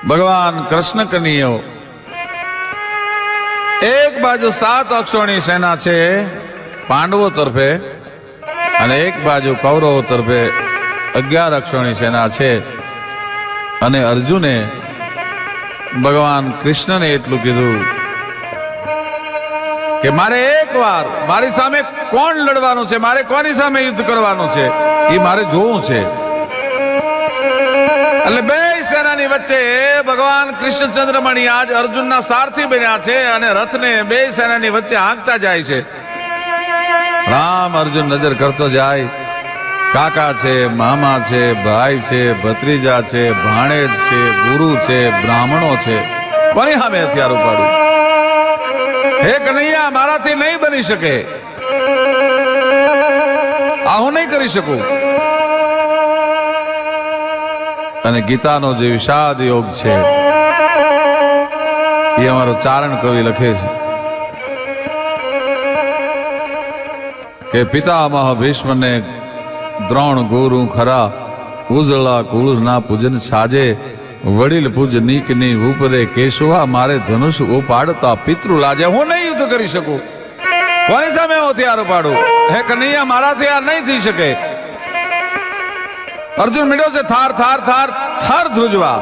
ભગવાન કૃષ્ણ કનૈયો એક બાજુ 7 અક્ષોની સેના છે પાંડવો તરફે અને એક બાજુ કૌરવો તરફે 11 અક્ષોની સેના છે. અને અર્જુને ભગવાન કૃષ્ણને એટલું કીધું કે મારે એકવાર મારી સામે કોણ લડવાનું છે, મારે કોની સામે યુદ્ધ કરવાનું છે એ મારે જોવું છે. એટલે બે સેનાની વચ્ચે ભગવાન કૃષ્ણચંદ્રમણી આજ અર્જુનના સારથી બન્યા છે અને રથને બે સેનાની વચ્ચે હાંકતા જાય છે. રામ અર્જુન નજર કરતો જાય, કાકા છે, મામા છે, ભાઈ છે, ભત્રીજા છે, ભાણેજ છે, ગુરુ છે, બ્રાહ્મણો છે, કોની સામે હથિયાર ઉપાડું? હે કનૈયા, મારાથી નહીં બની શકે, આ હું નહીં કરી શકું. અને ગીતાનો જે વિષાદ યોગ છે એ અમારો ચારણ કવિ લખે છે કે પિતામહ ભીષ્મને દ્રોણ ગુરુ ખરા, ઉજળા કુળ ના પૂજન છાજે, વડીલ પૂજ નીકની ઉપરે કેશવા, મારે ધનુષ ઉપાડતા પિતૃ લાજે. હું નહીં યુદ્ધ કરી શકું, કોની સામે હથિયાર ઉપાડું? હે કનૈયા, મારાથી આ નહીં થઈ શકે. અર્જુન મીડ્યો છે થાર થાર થાર થાર ધ્રુજવા.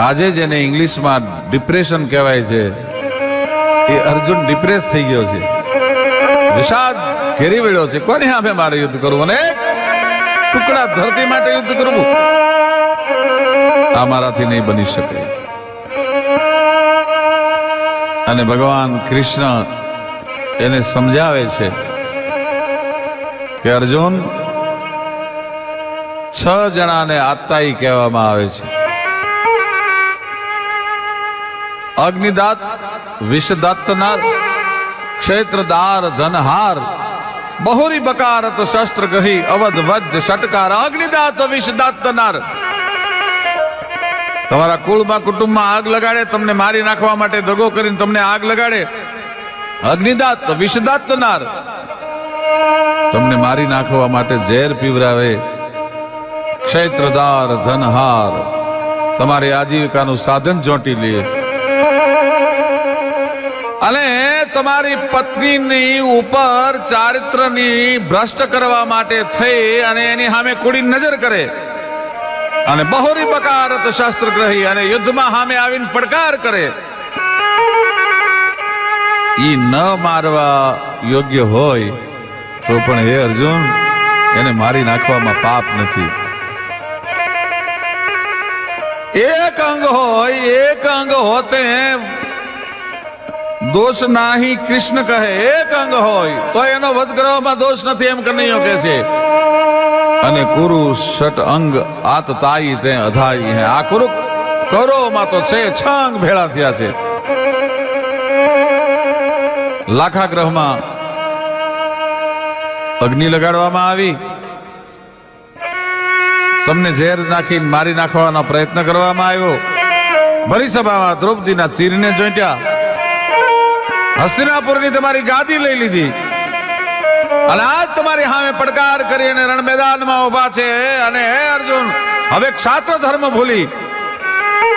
આજે જેને ઇંગ્લિશમાં ડિપ્રેશન કહેવાય છે એ અર્જુન ડિપ્રેસ થઈ ગયો છે, વિષાદ ઘેરી વળ્યો છે. કોની સામે મારે યુદ્ધ કરવું અને ટુકડા ધરતી માટે યુદ્ધ કરવું? આ મારાથી નહીં બની શકે. અને ભગવાન કૃષ્ણ એને સમજાવે છે કે અર્જુન, 6 જણાને આત્તાઈ કહેવામાં આવે છે. અગ્નિદાત, વિષદત્તનાર, ક્ષેત્રદાર, ધનહાર, બહુરી બકારત, શસ્ત્ર ગ્રહી, અવધ વધ ષટકાર. અગ્નિદાત, વિષદત્તનાર તમારા કુળમાં કુટુંબમાં આગ લગાડે, તમને મારી નાખવા માટે દગો કરીને તમને આગ લગાડે. અગ્નિદાત, વિષદત્તનાર તમને મારી નાખવા માટે ઝેર પીવરાવે. ક્ષેત્રદાર, ધનહાર તમારી આજીવિકાનું સાધન ચોંટી લે. અને તમારી પત્નીની ઉપર ચારિત્રની ભ્રષ્ટ કરવા માટે થઈ અને એની સામે કુડી નજર કરે. અને બહુરી બકારત શસ્ત્ર ગ્રહી અને યુદ્ધમાં સામે આવીને પડકાર કરે. ઈ ન મારવા યોગ્ય હોય તો પણ હે અર્જુન, એને મારી નાખવામાં પાપ નથી. એક અંગ હોય, એક અંગ હોતે દોષ નાહી કૃષ્ણ કહે. એક અંગ હોય તો એનો વધ કરવામાં દોષ નથી એમ કનૈયો કહે છે. અને કુરુ ષટ અંગ આત તાઈ તે અધાઈ હે. આ કુરુ કૌરવમાં તો છે 6 અંગ ભેળા થયા છે. લાખાગ્રહમાં અગ્નિ લગાડવામાં આવી, તમને ઝેર નાખી મારી નાખવાનો પ્રયત્ન કરવામાં આવ્યો. ભરી સભામાં દ્રૌપદીના ચીરને જોઈટ્યા. હસ્તિનાપુરની તમારી ગાદી લઈ લીધી અને આજ તમારી સામે પડકાર કરી અને રણ મેદાનમાં ઉભા છે. અને હે અર્જુન, હવે ક્ષાત્ર ધર્મ ભૂલી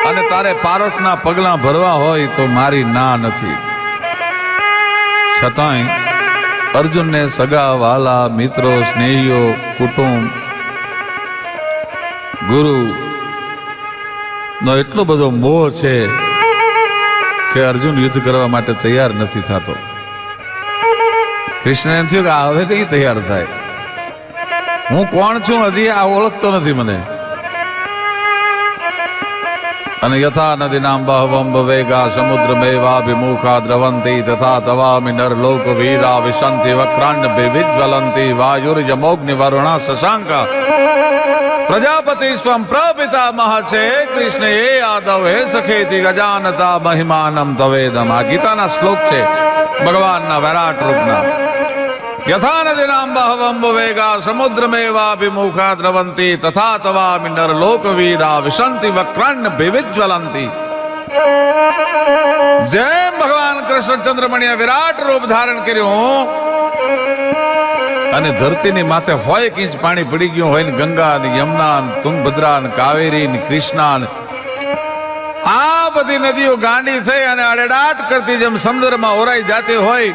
અને તારે પારોટના પગલા ભરવા હોય તો મારી ના નથી. છતાંય અર્જુનને સગા વાલા, મિત્રો, સ્નેહીઓ, કુટુંબ, ગુરુ નો એટલો બધો મોહ છે કે અર્જુન યુદ્ધ કરવા માટે તૈયાર નથી થતો. કૃષ્ણ એમ થયું કે હવે કઈ તૈયાર થાય? હું કોણ છું હજી આ ઓળખતો નથી મને. અને યથા નદી નામ બહવમ વેગા સમુદ્ર મેવાભિમુખા દ્રવંતી તથા તવામિ નર લોક વીરા વિશંતિ વક્રાંડ વિજ્વલંતી વાયુર્યમોગ્નિ વરુણા શશાંકા પ્રજાપતિ સ્વમ પ્રપિતામહ છે. કૃષ્ણ એ યાદવ હે સખેતી ગજાનતા મહિમાનમ તવેદમ. આ ગીતાના શ્લોક છે ભગવાનના વિરાટ રૂપના. યથા નદી નામ બહવમ વેગા સમુદ્ર મેવાભિમુખા દ્રવંતી તથા તવામિ નર લોક વીરા વિશંતિ વક્રાંડ વિજ્વલંતી. જેમ ભગવાન કૃષ્ણચંદ્રમણીએ વિરાટ રૂપ ધારણ કર્યું અને ધરતીની માથે હોય ઇંચ પાણી પડી ગયું હોય ને ગંગા ને યમુના ને તુંગભદ્રા ને કાવેરી ને કૃષ્ણા ને આ બધી નદીઓ ગાંડી થઈ અને અડેડાટ કરતી જેમ સમુદ્રમાં ઓરાઈ જાતી હોય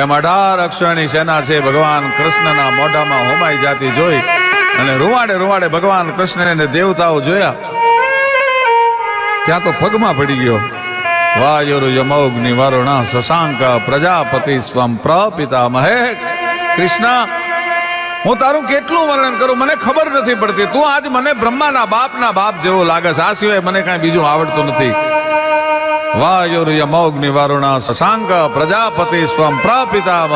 એમ 18 અક્ષરની સેના છે ભગવાન કૃષ્ણના મોઢામાં હોમાઈ જાતી જોઈ અને રૂવાડે રૂવાડે ભગવાન કૃષ્ણને દેવતાઓ જોયા ત્યાં તો પગમાં પડી ગયો. વાયુર્યમોગ્નિ વરુણ શશાંક પ્રજાપતિ સ્વમ પ્રપિતામહે. કૃષ્ણ, હું તારું કેટલું વર્ણન કરું, મને ખબર નથી પડતી. તું આજ મને બ્રહ્માના બાપના બાપ જેવો લાગે છે. આ સિવાય મને કઈ બીજું આવડતું નથી. વાયુર્યમોગ્નિ વરુણ શશાંક પ્રજાપતિ સ્વમ પ્રપિતામહ.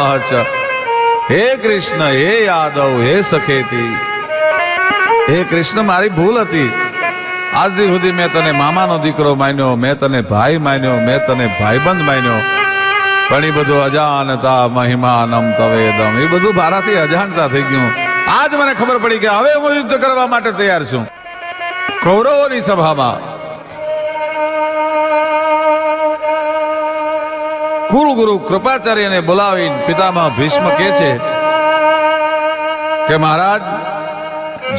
હે કૃષ્ણ, હે યાદવ, હે સખેતી. હે કૃષ્ણ, મારી ભૂલ હતી. આજ દી સુધી મેં તને મામાનો દીકરો માન્યો, મેં તને ભાઈ માન્યો, મેં તને ભાઈબંધ માન્યો, પણ એ બધું અજાનતા મહિમાનમ તવેદમ, એ બધું મારાથી અજાણતા થઈ ગયું. આજ મને ખબર પડી કે હવે હું યુદ્ધ કરવા માટે તૈયાર છું. કૌરવોની સભામાં કુલગુરુ કૃપાચાર્યને બોલાવીને પિતામહ ભીષ્મ કહે છે કે મહારાજ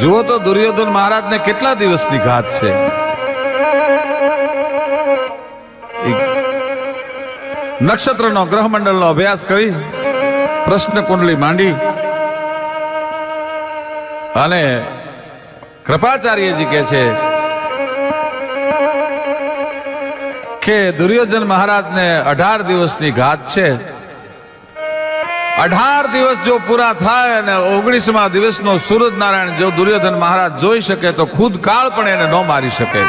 જુઓ તો દુર્યોધન મહારાજને કેટલા દિવસની ઘાત છે. નક્ષત્રનો ગ્રહમંડળનો અભ્યાસ કરી પ્રશ્ન કુંડલી માંડી અને કૃપાચાર્યજી કહે છે કે દુર્યોધન મહારાજને 18 દિવસની ઘાત છે. 18 દિવસ જો પૂરા થાય અને 19મા દિવસનો સૂરજનારાયણ જો દુર્યોધન મહારાજ જોઈ શકે તો ખુદ કાળ પણ એને ન મારી શકે.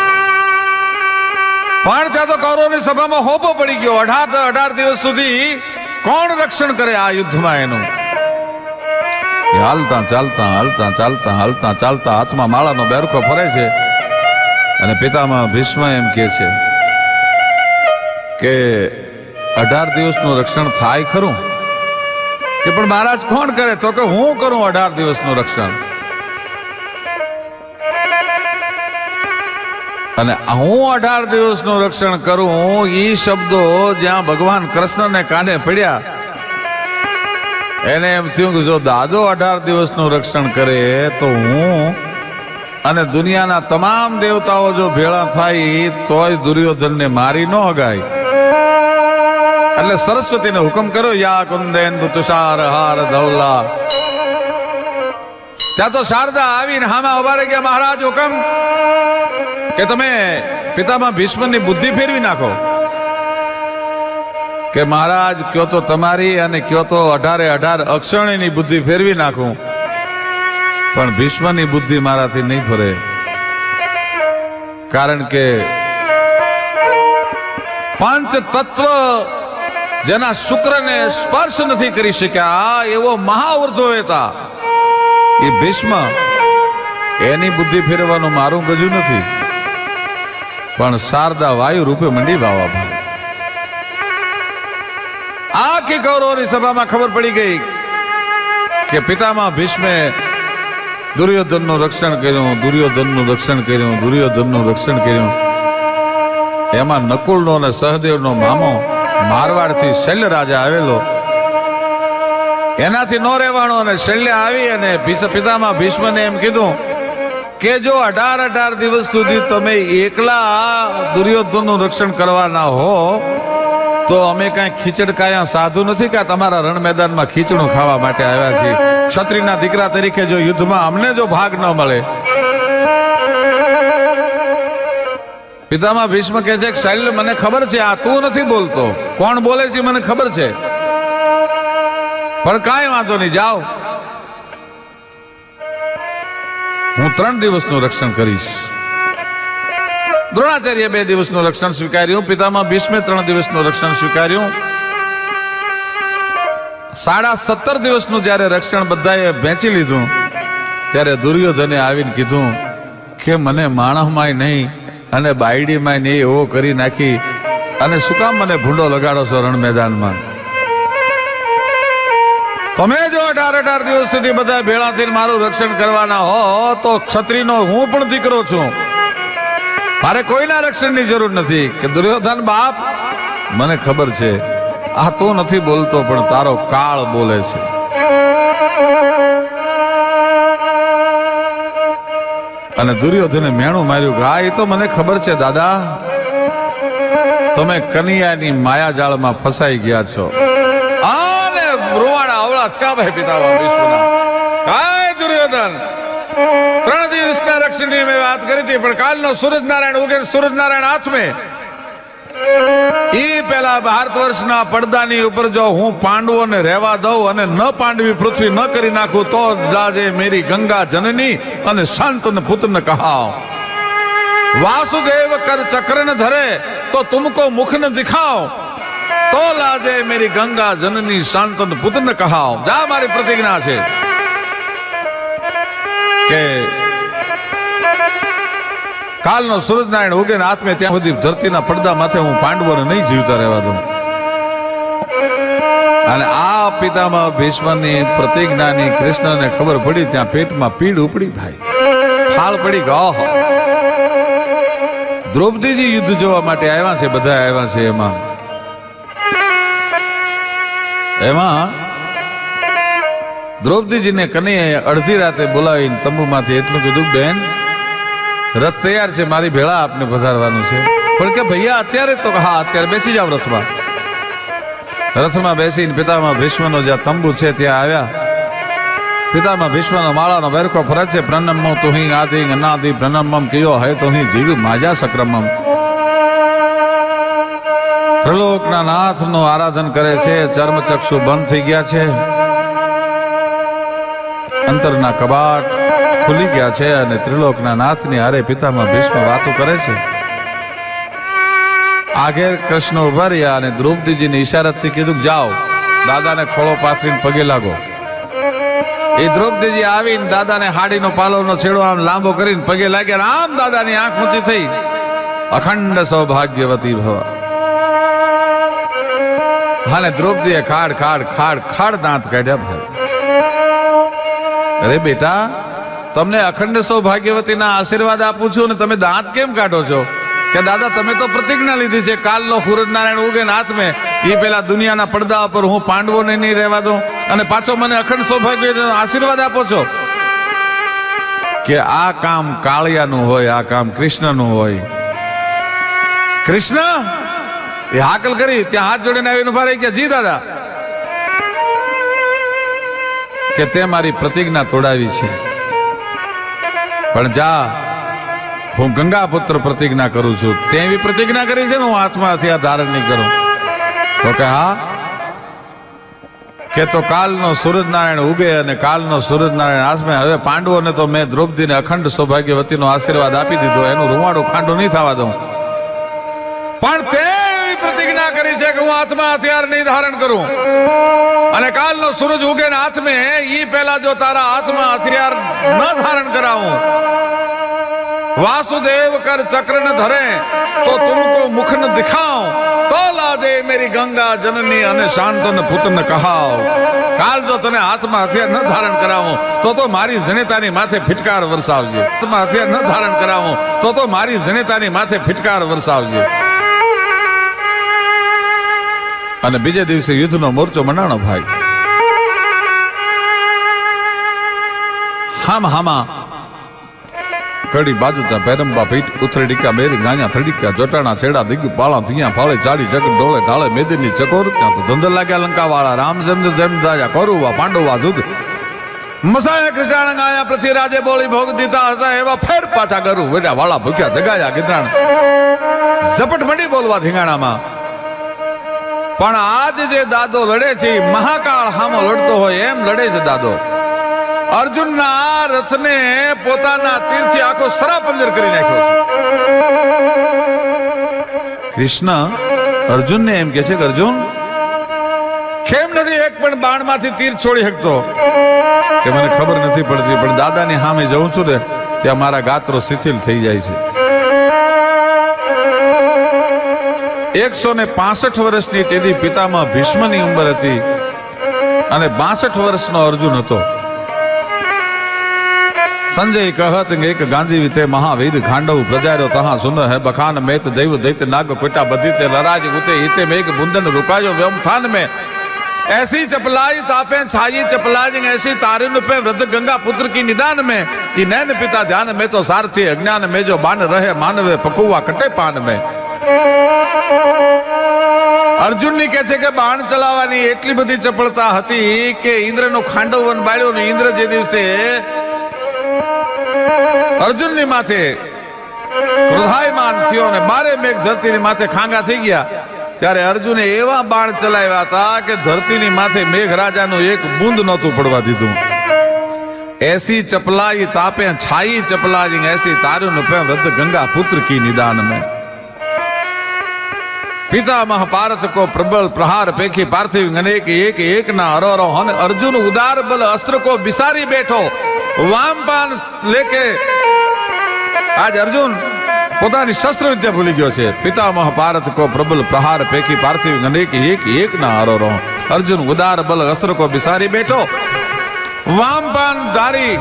પણ ત્યાં તો કૌરવની સભામાં હોપો પડી ગયો. 18 દિવસ સુધી કોણ રક્ષણ કરે આ યુદ્ધમાં એનું? હાલતા ચાલતા હાલતા ચાલતા હાલતા ચાલતા હાથમાં માળાનો બેરકો ફરે છે અને પિતામહ ભીષ્મ એમ કહે છે કે 18 દિવસનું રક્ષણ થાય ખરું? કે પણ મહારાજ કોણ કરે? તો કે હું કરું 18 દિવસનું રક્ષણ. અને હું 18 દિવસનું રક્ષણ કરું, એ શબ્દો જ્યાં ભગવાન કૃષ્ણને કાને પડ્યા એને એમ થયું કે જો દાદો 18 દિવસનું રક્ષણ કરે તો હું અને દુનિયાના તમામ દેવતાઓ જો ભેળા થાય તોય દુર્યોધનને મારી ન હગાય. એટલે સરસ્વતીને હુકમ કર્યો, યા કુંદેન્દુ તુષાર હાર ધવલા. ત્યાં તો શારદા આવીને હામાં ઉભા રહી ગયા. મહારાજ હુકમ કે તમે પિતામહ ભીષ્મની બુદ્ધિ ફેરવી નાખો. કે મહારાજ કયો તો તમારી અને કયો તો 18 અક્ષરણીની બુદ્ધિ ફેરવી નાખું, પણ ભીષ્મની બુદ્ધિ મારાથી નહીં ફરે. કારણ કે પાંચ તત્વ જેના શુક્રને સ્પર્શ નથી કરી શક્યા એવો મહાવૃદ્ધો હતા એ ભીષ્મ, એની બુદ્ધિ ફેરવાનું મારું ગજું નથી. પણ શારદા વાયુ રૂપે મંડી વાવા. આખી કૌરવોની સભામાં ખબર પડી ગઈ કે પિતામહ ભીષ્મે દુર્યોધનનું રક્ષણ કર્યું, દુર્યોધનનું રક્ષણ કર્યું, દુર્યોધનનું રક્ષણ કર્યું. એમાં નકુલનો અને સહદેવનો મામો મારવાડથી શૈલ્ય રાજા આવેલો, એનાથી નો રહેવાનો અને શૈલ્ય આવી અને પિતામહ ભીષ્મને એમ કીધું કે જો 18 દિવસ સુધી તમે એકલા દુર્યોધનનું રક્ષણ કરવાના હો તો અમે કઈ ખીચડ કાયા સાધુ નથી કે તમારા રણ મેદાનમાં ખીચડું ખાવા માટે આવ્યા છીએ. ક્ષત્રિયના દીકરા તરીકે જો યુદ્ધમાં અમને જો ભાગ ન મળે. પિતામહ ભીષ્મ કહે છે કે શૈલ્ય મને ખબર છે આ તું નથી બોલતો, કોણ બોલે છે મને ખબર છે, પણ કાંઈ વાંધો નહીં, જાઓ હું 3 દિવસનું રક્ષણ કરીશ. દ્રોણાચાર્ય 2 દિવસનું રક્ષણ સ્વીકાર્યું, પિતામહ ભીષ્મે 3 દિવસનું રક્ષણ સ્વીકાર્યું. 17.5 દિવસનું જયારે રક્ષણ બધાએ વહેંચી લીધું ત્યારે દુર્યોધને આવીને કીધું કે મને માણસમાંય નહીં અને બાયડીમાં નહીં એવો કરી નાખી અને શું કામ મને ભૂંડો લગાડો છો રણ મેદાનમાં? તમે જો 18 દિવસ સુધી બધા ભેળા થઈને મારું રક્ષણ કરવાના હો તો ક્ષત્રિયનો હું પણ દીકરો છું, મારે કોઈના રક્ષણની જરૂર નથી. કે દુર્યોધન બાપ મને ખબર છે આ તું નથી બોલતો પણ તારો કાળ બોલે છે. અને દુર્યોધને મેણું માર્યું કે હા એ તો મને ખબર છે દાદા, તમે કનૈયાની માયાજાળમાં ફસાઈ ગયા છો. આને રૂવાડા અવળા થયા ભાઈ પિતામહ ભીષ્મના. કાય દુર્યોધન, 3 દિવસના રક્ષણની મેં વાત કરી હતી, પણ કાલનો સૂરજનારાયણ ઉગે, સૂરજનારાયણ હાથમે ઈ પેલા ભારત વર્ષના પડદાની ઉપર જો હું પાંડવોને રહેવા દઉં અને ન પાંડવી પૃથ્વી ન કરી નાખું તો જાજે મેરી ગંગા જનની અને શાંતન પુત્ર કહાવ. વાસુદેવ કર ચક્ર ન ધરે તો તુમકો મુખ ન દિખાવ, તો લાજે મેરી ગંગા જનની શાંતન પુત્ર કહાવ. જા, મારી પ્રતિજ્ઞા છે કે કાલનો સૂરજનારાયણ ઉગે ને હાથમે ત્યાં સુધી ધરતીના પડદા માથે હું પાંડવોને નહીં જીવતા રહેવા દઉં. અને આ પિતામહ ભીષ્મની પ્રતિજ્ઞાની કૃષ્ણને ખબર પડી, ત્યાં પેટમાં પીડ ઉપડી ભાઈ, ફાળ પડી ગયો. દ્રૌપદીજી યુદ્ધ જોવા માટે આવ્યા છે, બધા આવ્યા છે. એમાં દ્રૌપદીજીને કનૈયાએ અડધી રાતે બોલાવીને તંબુમાંથી એટલું કીધું, બેન રથ તૈયાર છે, મારી ભેળા આપને પધારવાનું છે. પણ કે ભૈયા અત્યારે તો હા, અત્યારે બેસી જાવ રથમાં. રથમાં બેસીને પિતામહ ભીષ્મનો જ્યાં તંબુ છે ત્યાં આવ્યા. પિતામહ ભીષ્મનો માળાનો વેરખો ફરજ છે. પ્રણમમ તુહિ આદિ અનાદિ પ્રણમમ કયો હે તો અહીં જીવ માજા સક્રમમ. ત્રિલોકના નાથનું આરાધન કરે છે. ચર્મચક્ષુ બંધ થઈ ગયા છે, અંતરના કબાટ ખુલી ગયા છે અને ત્રિલોકના નાથની હારે પિતામહ ભીષ્મ વાતો કરે છે. આગળ કૃષ્ણ ઉભા રહ્યા અને દ્રૌપદીજીને ઈશારાથી કીધું જાઓ, દાદાને ખોળો પાથરીને પગે લાગો. એ દ્રૌપદીજી આવીને દાદાને હાડીનો પાલોનો છેડો આમ લાંબો કરીને પગે લાગ્યા. આમ દાદાની આંખ ઊંચી થઈ, અખંડ સૌભાગ્યવતી ભવ. હાલે દ્રૌપદીએ ખાડ ખાડ ખાડ ખાડ દાંત કાઢ્યા. ભાઈ અરે બેટા, તમને અખંડ સૌભાગ્યવતીના આશીર્વાદ આપું છું ને તમે દાંત કેમ કાઢો છો? કે દાદા તમે તો પ્રતિજ્ઞા લીધી છે, કાલનો સૂરજનારાયણ ઉગે ને હાથમે એ પેલા દુનિયાના પડદા ઉપર હું પાંડવોને નહીં રહેવા દઉં, અને પાછો મને અખંડ સૌભાગ્ય આશીર્વાદ આપો છો. કે આ કામ કાળિયાનું હોય, આ કામ કૃષ્ણનું હોય. કૃષ્ણ એ હાકલ કરી ત્યાં હાથ જોડીને આવીને ઉભા રહી ગયા. જી દાદા, કે તે મારી પ્રતિજ્ઞા તોડાવી છે, પણ જા, હું ગંગા પુત્ર પ્રતિજ્ઞા કરું છું. તે એવી પ્રતિજ્ઞા કરી છે ને હું હાથમાં હથિયાર ધારણ નહીં કરું. તો કે હા, કે તો કાલનો સૂરજનારાયણ ઉગે અને કાલનો સૂરજનારાયણ હાથમાં. હવે પાંડવોને તો મેં દ્રૌપદીને અખંડ સૌભાગ્યવતીનો આશીર્વાદ આપી દીધો, એનું રૂવાડું ખાંડું નહીં થવા દઉં. પણ તે એવી પ્રતિજ્ઞા કરી છે કે હું હાથમાં હથિયાર નહીં ધારણ કરું, અને કાલનો સૂરજ ઉગે ને હાથમે ઈ પહેલા જો તારા હાથમાં હથિયાર ન ધારણ કરાવું, વાસુદેવ કર ચક્ર ન ધરે તો તુમકો મુખ ન દિખાવ, તો લાજે મેરી ગંગા જનની અને શાંતન પુત્ર કહાવ. કાલ જો તને હાથમાં હથિયાર ન ધારણ કરાવું તો મારી જનેતાની માથે ફિટકાર વરસાવજે. હાથમાં હથિયાર ન ધારણ કરાવું તો મારી જનેતાની માથે ફિટકાર વરસાવજે. અને બીજે દિવસે યુદ્ધનો મોરચો મંડાણો. ભાઈ હામાં કડી બાજુતા પેરંબા પીઠ ઉથરડીકા મેરી ગાયા થડીકા જોટાણા છેડા દિગ પાળા ધીયા ફાળે ચાડી જગ ડોળે ઢાળે મેદની ચકોર ત્યાં તો ધંધર લાગ્યા લંકા વાળા રામચંદ્ર જેમ દાજા કોરુવા પાંડવા જુદ મસાયા કૃષ્ણ ગાયા પૃથ્વી રાજે બોલી ભોગ દીધા હતા એવા ફેર પાછા કરું વેડા વાળા ભૂખ્યા દગાયા ગીધરાણ ઝપટ મંડી બોલવા ધીંગાણામાં. પણ આજ જે દાદો લડે છે મહાકાળ હામો લડતો હોય એમ લડે છે દાદો. અર્જુનના રથને પોતાના તીરથી આખો સરાપંજર કરી નાખ્યો છે. કૃષ્ણ અર્જુનને એમ કે છે કે અર્જુન કેમ નથી એક પણ બાણમાંથી તીર છોડી શકતો? કે મને ખબર નથી પડતી, પણ દાદાની સામે જઉં છું ને ત્યાં મારા ગાત્રો શિથિલ થઈ જાય છે. 165 વર્ષની તેદી પિતામહ ભીષ્મની ઉંમર હતી અને 62 વર્ષનો અર્જુન હતો. સંજય કહત એક ગાંધી વિતે મહાવીર ખાંડવ પ્રજાર્યો તહા સુન હે બખાન મેત દૈવ દૈત નાગ કોટા બધી તે લરાજ ઉતે ઈતે મેઘ બુંદન રૂકાયો વ્યમ થાન મે ऐसी चपलाई तापे छाई चपलाई ऐसी तारुन पे वृद्ध गंगा पुत्र की निदान में कि नैन पिता ध्यान में तो सारथी अज्ञान में जो बान रहे मानवे पकुआ कटे पान में। अर्जुन ની કહે છે કે બાણ ચલાવવાની એટલી બધી ચપળતા હતી કે ઇન્દ્રનો ખાંડો વનબાળ્યો ને ઇન્દ્ર જે દિવસે અર્જુનની માથે ક્રોધાયમાન થયો ને બારે મેઘ ધરતીની માથે ખાંગા થઈ ગયા ત્યારે અર્જુને એવા બાણ ચલાવ્યા હતા કે ધરતીની માથે મેઘરાજાનું એક બૂંદ નહોતું પડવા દીધું। ऐसी चपलाई तापे छाई चपलाई ऐसी तारुन पे वृद्ध गंगा पुत्र की निदान में। पितामह भारत को प्रबल प्रहार पेखी पार्थिव अनेक एक एक ना अरोरो हन अर्जुन उदार बल अस्त्र को बिसारी बैठो वामपान लेके आज अर्जुन પોતાની શસ્ત્ર વિદ્યા ભૂલી ગયો છે। પિતામહ ભારત કો પ્રબલ પ્રહાર પેકી પાર્થિવ અનેક એક એક ના હરો અર્જુન ઉદાર બલ અસ્ત્ર કો બિસારી બેઠો વામપાન ધારી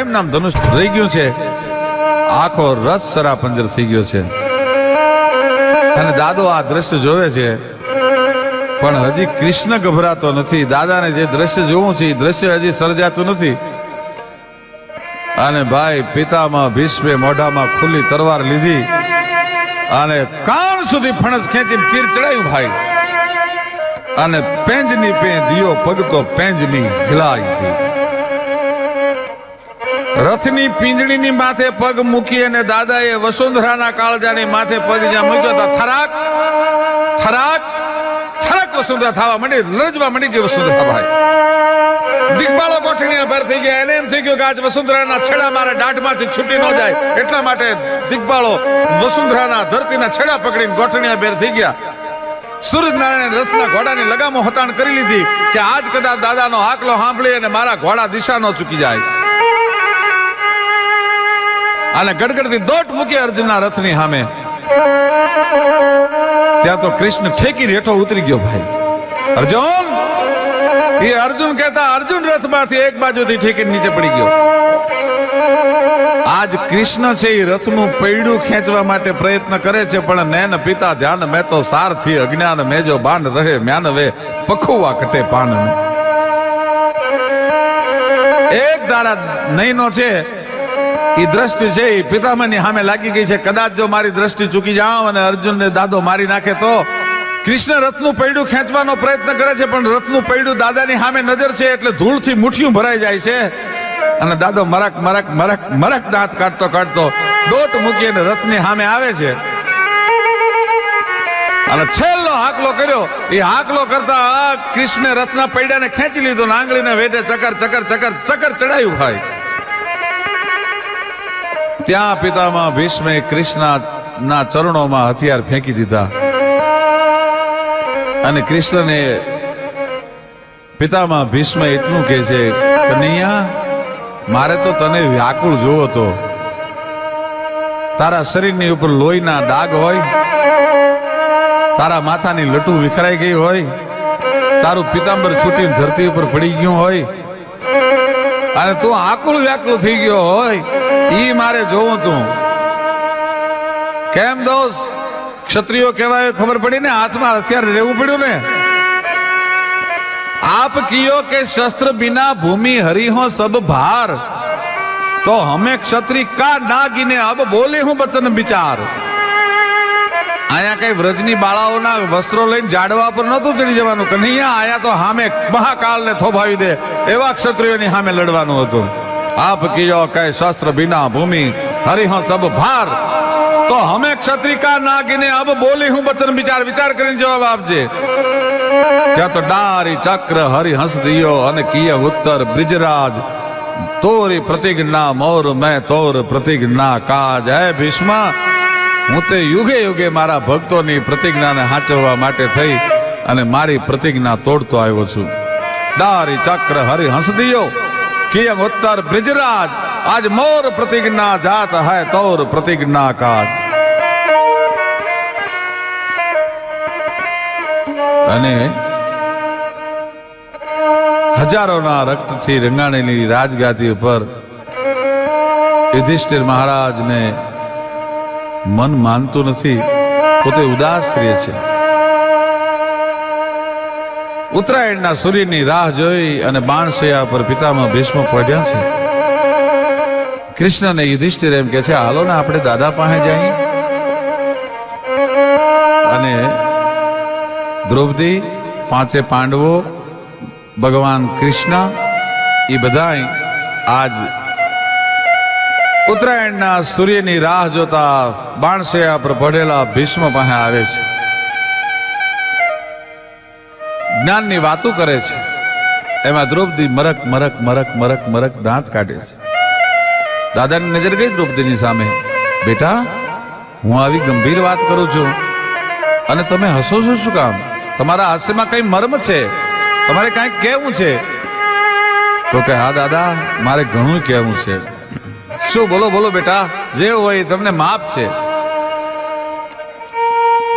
એમ નામ ધનુષ રહી ગયું છે આખો રસ સરા પંજર થઈ ગયો છે અને દાદો આ દ્રશ્ય જોવે છે પણ હજી કૃષ્ણ ગભરાતો નથી। દાદાને જે દ્રશ્ય જોવું છે એ દ્રશ્ય હજી સર્જાતું નથી અને ભાઈ પિતામાં ભીષ્મે મોઢામાં ખુલ્લી તરવાર લીધી અને કાન સુધી ફણસ ખેંચીને તીર ચડાયું ભાઈ અને પેંજની પે દિયો પગતો પેંજની હિલાઈ રથની પીંજણીની માથે પગ મૂકી અને દાદાએ વસુંધરાના કાળજાની માથે પગ જ્યાં મૂક્યો તો થરાક થરાક થરાક વસુંધરા થવા માંડી લરજવા માંડી ગઈ વસુંધરા ભાઈ। દિગ્બાળો ગોઠણીયા ભર થઈ ગયા એને એમ થઈ ગયું કે આજ વસુંધરાના છેડા મારા દાઢમાંથી છૂટી ન જાય એટલા માટે દિગ્બાળો વસુંધરાના ધરતીના છેડા પકડીને ગોઠણીયા ભેર થઈ ગયા। સૂરજનારાયણ રથના ઘોડાની લગામો હતાણ કરી લીધી કે આજ કદાચ દાદાનો હાકલો સાંભળી અને મારા ઘોડા દિશા ન ચૂકી જાય અને ગડગડતી દોટ મૂકી અર્જુનના રથની સામે। ત્યાં તો કૃષ્ણ ઠેકીને હેઠો ઉતરી ગયો ભાઈ। અર્જુન ये अर्जुन कहता अर्जुन रथ माथी एक बाजू थी ठेके नीचे पड़ी गयो। आज कृष्ण छे रथनु पैडू खेंचवा माटे प्रयत्न करे छे पण नैन पिता ध्यान में तो सारथी अज्ञान में जो बांध रहे म्यानवे पखुआ कटे पान में। एक दारा नहीं नो छे ई दृष्टि छे ई पितामहनी सामे लागी गई छे कदाच जो मारी दृष्टि चूकी जाओ અને अर्जुन ने दादो मारी नाखे तो કૃષ્ણ રથનું પૈડું ખેંચવાનો પ્રયત્ન કરે છે પણ રથનું પૈડું દાદાની સામે નજર છે એટલે ધૂળથી મુઠ્ઠીઓ ભરાઈ જાય છે અને દાદો મરક મરક મરક મરક દાંત કાઢતો કાઢતો દોટ મૂકીને રથની સામે આવે છે અને છેલ્લો હાકલો કર્યો। એ હાકલો કરતા કૃષ્ણે રથના પૈડાને ખેંચી લીધો ને આંગળીને વેઢે ચકર ચકર ચકર ચકર ચડાયું ભાઈ। ત્યાં પિતામાં ભીષ્મે કૃષ્ણના ચરણોમાં હથિયાર ફેંકી દીધા અને કૃષ્ણને પિતામાં ભીષ્મ એટલું કહે છે કનૈયા મારે તો તને વ્યાકુળ જોવો તો તારા શરીરની ઉપર લોહીના દાગ હોય તારા માથાની લટુ વિખરાઈ ગઈ હોય તારું પિતાંબર છૂટીને ધરતી ઉપર પડી ગયું હોય અને તું આકુળ વ્યાકુળ થઈ ગયો હોય ઈ મારે જોવું તું કેમ દોસ્ત क्षत्रियो कहवायो खबर पड़ी ने हाथ में हथियार रेवू पड़ू ने। आप कियो के शस्त्र बिना भूमि हरि हो सब भार तो हमें क्षत्रिय का ना गिने अब बोले हूं बचन विचार। आया कई व्रजनी बाळाओना वस्त्रों लईने जाडवा पर नतुं चढ़ी जवानुं कन्हैया आया तो हामे महाकाल ने थोभावी दे एवा क्षत्रियोनी सामे लड़वानुं हतुं। आप कियो के शस्त्र बिना भूमि हरि हो सब भार तो हमें क्षत्रिय का ना गिने अब बोली हूं बचन विचार विचार कर जवाब आपजे। क्या तो डारी चक्र हरि हंस दियो अने किए उत्तर ब्रिजराज तोरी प्रतिज्ञा मोर मैं तोर प्रतिज्ञा काज। है भीष्मा हूँ ते युगे युगे मारा भक्तों नी प्रतिज्ञा ने हाचववा माटे थई अने मारी प्रतिज्ञा तोड़तो आव्यो छुं। डारी चक्र हरि हंस दियो किए उत्तर ब्रिजराज आज मोर प्रतिज्ञा जात है तोर प्रतिज्ञा काज। અને હજારોના રક્તથી રંગાણેલી રાજગાદી ઉપર યુધિષ્ઠિર મહારાજને મન માનતું નથી પોતે ઉદાસ રહે છે ઉત્તરાયણના સૂર્યની રાહ જોઈ અને બાણશૈયા પર પિતામહ ભીષ્મ પડ્યા છે. કૃષ્ણને યુધિષ્ઠિર એમ કે છે, હાલો ને આપણે દાદા પાસે જઈએ. અને દ્રૌપદી, પાંચે પાંડવો, ભગવાન કૃષ્ણ એ બધા આજ ઉત્તરાયણના સૂર્યની રાહ જોતા બાણશૈયા પર પડેલા ભીષ્મ પાસે આવે છે. જ્ઞાનની વાતો કરે છે. એમાં દ્રૌપદી મરક મરક મરક મરક મરક દાંત કાઢે છે. દાદાની નજર ગઈ દ્રૌપદીની સામે. બેટા, હું આવી ગંભીર વાત કરું છું અને તમે હસો છો શું કામ? તમારા હાસ્યમાં કઈ મર્મ છે? તમારે કઈક કહેવું છે? તો કે હા દાદા, મારે ઘણું કહેવું છે. શું? બોલો બોલો બેટા, જે હોય તમને માફ છે.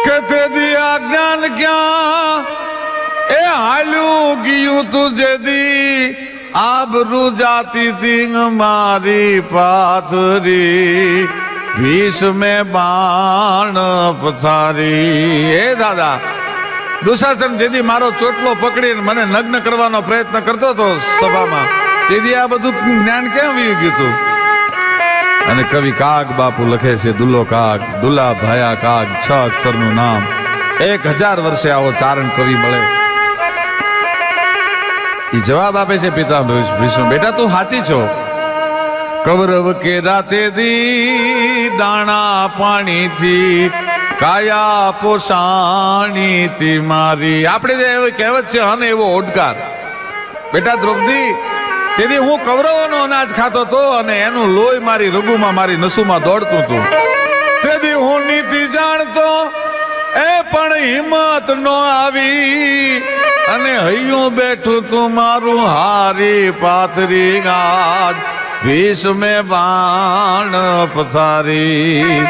કે તે દિયા જ્ઞાન ક્યાં એ હાલ્યું ગયું તુજે દી, આબરૂ જાતી તીંગ મારી પાથરી, ભીષ્મે બાણ પથારી. એ દાદા, દુશાસન જેદી મારો ચોટલો પકડીને મને નગ્ન કરવાનો પ્રયત્ન કરતો હતો સભામાં, તેથી આ બધું જ્ઞાન કેમ વી ગયું હતું? અને કવિ કાગ બાપુ લખે છે, દુલ્લો કાગ, દુલ્લા ભાયા કાગ, 6 અક્ષરનું નામ. 1000 વર્ષે આવો ચારણ કવિ મળે. એ જવાબ આપે છે પિતા ભીષ્મ, બેટા તું સાચી છો. કૌરવ કે રાતે દી દાણા પાણીથી કાયા પોષાણી તી મારી. આપણે એવી કહેવત છે, અને એવો ઓડકાર. બેટા દ્રૌપદી, તેથી હું કૌરવોનો અનાજ ખાતો હતો અને એનું લોહી મારી રગુમાં, મારી નસુમાં દોડતું હતું. તેથી હું નીતિ જાણતો એ પણ હિંમત નો આવી, અને હૈયું બેઠું તું મારું હારી પાથરી, ગાજ ભીષ્મે બાણ પથારી.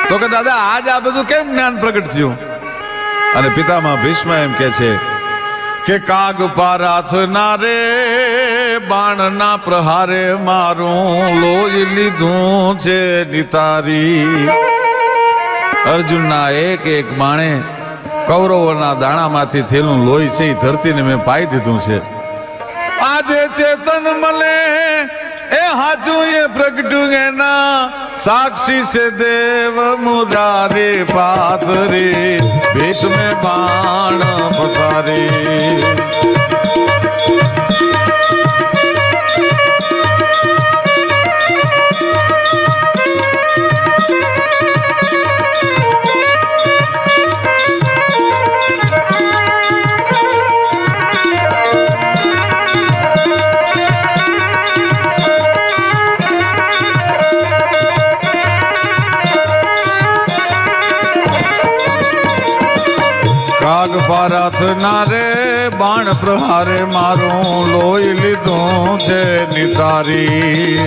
તો કે દાદા, આજ આ બધું કેમ જ્ઞાન પ્રગટ થયું? અને પિતામહ ભીષ્મ એમ કે છે કે કાગ પારાથ ના રે બાણ ના પ્રહારે મારું લોહી લીધું છે નિતારી. અર્જુનના એક એક બાણે કૌરવોના દાણામાંથી થયેલું લોહી છે એ ધરતીને મેં પાઈ દીધું છે. આજે ચેતન મળે એ હાજુ એ પ્રગટ્યું એના, સાક્ષી છે દેવ મુરારી પાથરી, ભીષ્મે બાણ પથારી. કાગ પારાથ ના રે બાણ પ્રહારે મારું લોહી લીધું છે નિતારી.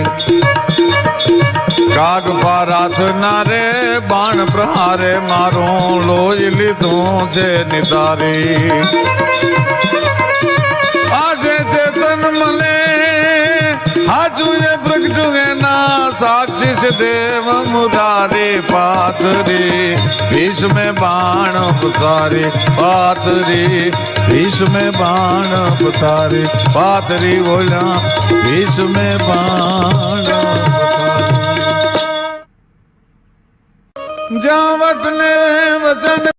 કાગ પારાથ ના રે બાણ પ્રહારે મારું લોહી લીધું છે નિતારી. આજે ચેતન મને હાજુ એ પ્રગટ્યું એના, સાક્ષી છે દેવ મુરારી પાથરી, ભીષ્મે બાણ પથારી પાથરી, ભીષ્મે બાણ પથારી પાથરી, બોલ્યા ભીષ્મે બાણ પથારી. જ્યાં વટને વચન